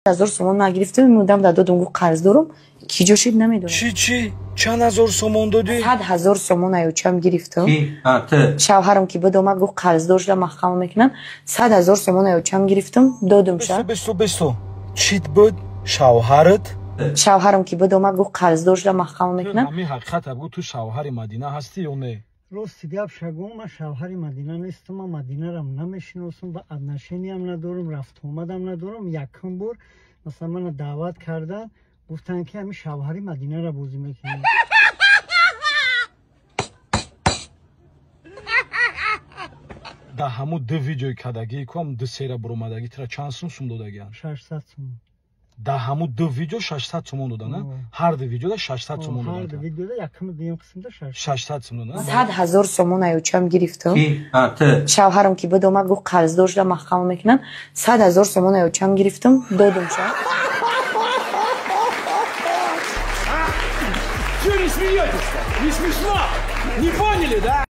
1000 сомон нагирифтам, мудам дадам гу қарз дорам. Ки ҷошид намедонам. Чи? Чанд ҳазор сомон додӣ? 100,000 сомон аючам гирифтам. Ти? Шавҳарам ки бадомад гу қарз дошта маҳкама мекунан. 100,000 сомон аючам гирифтам, додам ша. Бесто. Чит буд шавҳарат? Шавҳарам ки бадомад гу қарз дошта маҳкама мекунан. Ҳамин ҳақиқат абгу ту шавҳари Мадина ҳастӣ ё не? Рости гап шагум, ман шавҳари Мадина нестам, ман Мадинарам намешиносам, ба отношениям надорам, рафтуомадам надорам. Якум бор масалан мана даъват кардан, гуфтан ки ҳамин шавҳари Мадинара бозӣ мекунем. Да ҳамун ду видеои кадагии ку ҳамун ду сера буромадаги тира чанд сум додагиан? 600 сомон. Да ҳамун ду видео 600 сомон додана? Ҳар ду видеода 600 сомон додана? Ҳар ду видеода якуми дуюм қисмда 600 сомон додана? 100,000 сомон аючам гирифтам. Ти? Шавҳарам ки бадомад гу қарз дошта маҳкама мекунан. 100,000 сомон аючам гирифтам, додам ша. Чё не смеетесь-то? Не смешно? Не поняли, да?